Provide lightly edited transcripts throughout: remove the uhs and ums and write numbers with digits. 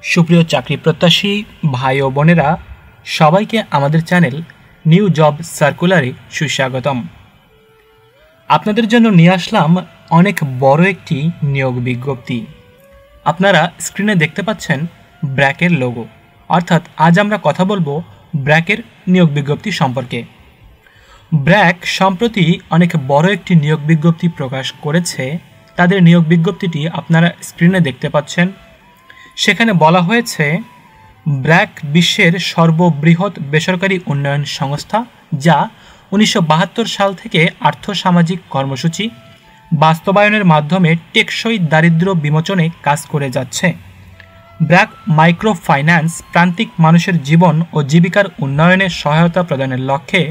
সুপ্রিয় চাকরি প্রত্যাশী ভাই ও বোনেরা, সবাইকে আমাদের চ্যানেল নিউ জব সার্কুলারে সুস্বাগতম। আপনাদের জন্য নিয়ে আসলাম অনেক বড় একটি নিয়োগ বিজ্ঞপ্তি। আপনারা স্ক্রিনে দেখতে পাচ্ছেন ব্র্যাকের লোগো, অর্থাৎ আজ আমরা কথা বলবো ব্র্যাকের নিয়োগ বিজ্ঞপ্তি সম্পর্কে। ব্র্যাক সম্প্রতি অনেক বড় একটি নিয়োগ বিজ্ঞপ্তি প্রকাশ করেছে। তাদের নিয়োগ বিজ্ঞপ্তিটি আপনারা স্ক্রিনে দেখতে পাচ্ছেন। সেখানে বলা হয়েছে, ব্র্যাক বিশ্বের সর্ববৃহৎ বেসরকারি উন্নয়ন সংস্থা, যা 1972 সাল থেকে আর্থসামাজিক কর্মসূচি বাস্তবায়নের মাধ্যমে টেকসই দারিদ্র্য বিমোচনে কাজ করে যাচ্ছে। ব্র্যাক মাইক্রো ফাইন্যান্স প্রান্তিক মানুষের জীবন ও জীবিকার উন্নয়নে সহায়তা প্রদানের লক্ষ্যে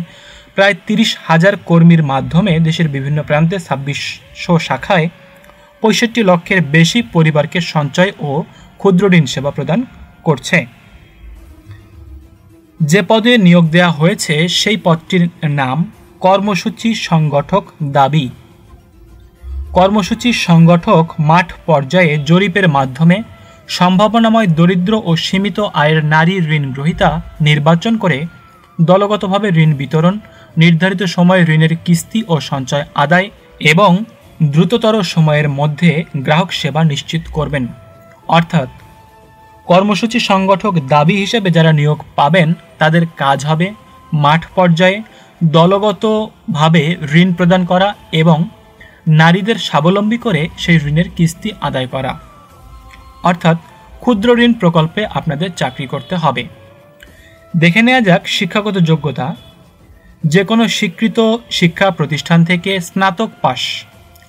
প্রায় 30,000 কর্মীর মাধ্যমে দেশের বিভিন্ন প্রান্তে 2600 শাখায় 65 লক্ষের বেশি পরিবারকে সঞ্চয় ও ক্ষুদ্র ঋণ সেবা প্রদান করছে। যে পদে নিয়োগ দেওয়া হয়েছে সেই পদটির নাম কর্মসূচি সংগঠক দাবি। কর্মসূচি সংগঠক মাঠ পর্যায়ে জরিপের মাধ্যমে সম্ভাবনাময় দরিদ্র ও সীমিত আয়ের নারী ঋণ গ্রহীতা নির্বাচন করে দলগতভাবে ঋণ বিতরণ, নির্ধারিত সময়ে ঋণের কিস্তি ও সঞ্চয় আদায় এবং দ্রুততর সময়ের মধ্যে গ্রাহক সেবা নিশ্চিত করবেন। অর্থাৎ কর্মসূচি সংগঠক দাবি হিসেবে যারা নিয়োগ পাবেন তাদের কাজ হবে মাঠ পর্যায়ে দলগতভাবে ঋণ প্রদান করা এবং নারীদের স্বাবলম্বী করে সেই ঋণের কিস্তি আদায় করা। অর্থাৎ ক্ষুদ্র ঋণ প্রকল্পে আপনাদের চাকরি করতে হবে। দেখে নেওয়া যাক শিক্ষাগত যোগ্যতা। যে কোনো স্বীকৃত শিক্ষা প্রতিষ্ঠান থেকে স্নাতক পাস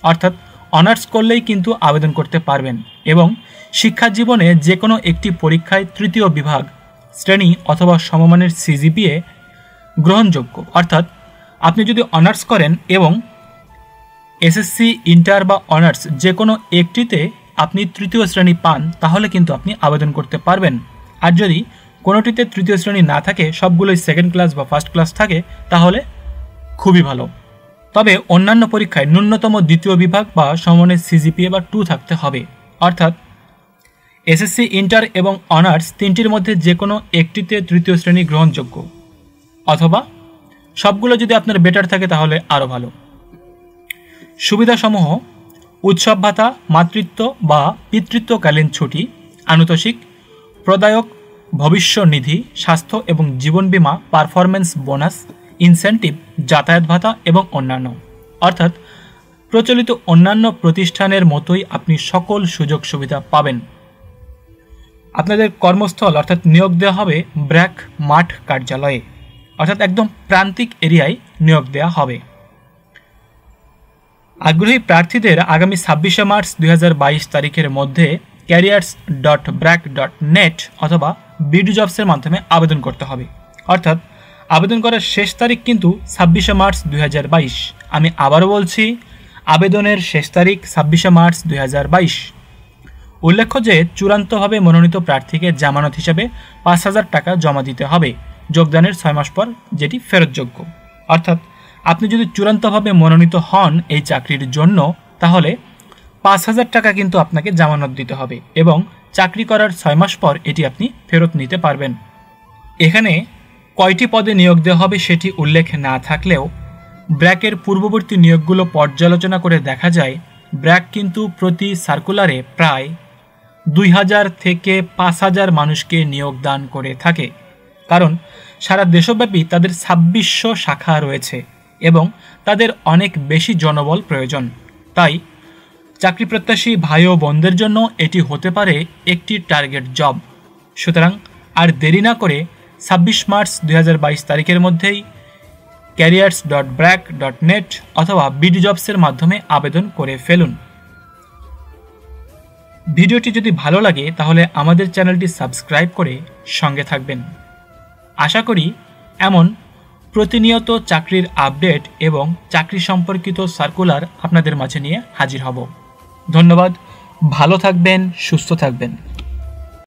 অর্থাৎ অনার্স করলেই কিন্তু আবেদন করতে পারবেন এবং শিক্ষা জীবনে যে কোনো একটি পরীক্ষায় তৃতীয় বিভাগ শ্রেণী অথবা সমমানের সিজিপিএ গ্রহণযোগ্য। অর্থাৎ আপনি যদি অনার্স করেন এবং এসএসসি, ইন্টার বা অনার্স যে কোনো একটিতে আপনি তৃতীয় শ্রেণী পান, তাহলে কিন্তু আপনি আবেদন করতে পারবেন। আর যদি কোনোটিতে তৃতীয় শ্রেণী না থাকে, সবগুলোই সেকেন্ড ক্লাস বা ফার্স্ট ক্লাস থাকে, তাহলে খুবই ভালো। তবে অন্যান্য পরীক্ষায় ন্যূনতম দ্বিতীয় বিভাগ বা সমমানের সিজিপিএ বা 2 থাকতে হবে। অর্থাৎ এসএসসি, ইন্টার এবং অনার্স তিনটির মধ্যে যে কোনো একটিতে তৃতীয় শ্রেণী গ্রহণযোগ্য, অথবা সবগুলো যদি আপনার বেটার থাকে তাহলে আরও ভালো। সুবিধাসমূহ: উৎসব ভাতা, মাতৃত্ব বা পিতৃত্বকালীন ছুটি, আনুতোষিক, প্রদায়ক ভবিষ্য নিধি, স্বাস্থ্য এবং জীবন বীমা, পারফরমেন্স বোনাস, ইনসেন্টিভ, যাতায়াত ভাতা এবং অন্যান্য। অর্থাৎ প্রচলিত অন্যান্য প্রতিষ্ঠানের মতোই আপনি সকল সুযোগ সুবিধা পাবেন। আপনাদের কর্মস্থল অর্থাৎ নিয়োগ দেওয়া হবে ব্র্যাক মাঠ কার্যালয়ে, অর্থাৎ একদম প্রান্তিক এরিয়ায় নিয়োগ দেওয়া হবে। আগ্রহী প্রার্থীদের আগামী 26শে মার্চ 2022 তারিখের মধ্যে careers.brack.net অথবা বিডি জবসের মাধ্যমে আবেদন করতে হবে। অর্থাৎ আবেদন করার শেষ তারিখ কিন্তু 26শে মার্চ 2022। আমি আবারও বলছি, আবেদনের শেষ তারিখ 26শে মার্চ 2022। উল্লেখ্য যে চূড়ান্তভাবে মনোনীত প্রার্থীকে জামানত হিসেবে 5,000 টাকা জমা দিতে হবে যোগদানের 6 মাস পর, যেটি ফেরতযোগ্য। অর্থাৎ আপনি যদি চূড়ান্তভাবে মনোনীত হন এই চাকরির জন্য, তাহলে 5,000 টাকা কিন্তু আপনাকে জামানত দিতে হবে এবং চাকরি করার 6 মাস পর এটি আপনি ফেরত নিতে পারবেন। এখানে কয়টি পদে নিয়োগ দেওয়া হবে সেটি উল্লেখ না থাকলেও ব্র্যাকের পূর্ববর্তী নিয়োগগুলো পর্যালোচনা করে দেখা যায় ব্র্যাক কিন্তু প্রতি সার্কুলারে প্রায় 2,000 থেকে 5,000 মানুষকে নিয়োগ দান করে থাকে। কারণ সারা দেশব্যাপী তাদের 2600 শাখা রয়েছে এবং তাদের অনেক বেশি জনবল প্রয়োজন। তাই চাকরি প্রত্যাশী ভাই ও বোনদের জন্য এটি হতে পারে একটি টার্গেট জব। সুতরাং আর দেরি না করে 26 মার্চ 2022 তারিখের মধ্যেই careers.brack.net অথবা বিডি জবসের মাধ্যমে আবেদন করে ফেলুন। ভিডিওটি যদি ভালো লাগে তাহলে আমাদের চ্যানেলটি সাবস্ক্রাইব করে সঙ্গে থাকবেন। আশা করি এমন প্রতিনিয়ত চাকরির আপডেট এবং চাকরি সম্পর্কিত সার্কুলার আপনাদের মাঝে নিয়ে হাজির হব। ধন্যবাদ, ভালো থাকবেন, সুস্থ থাকবেন।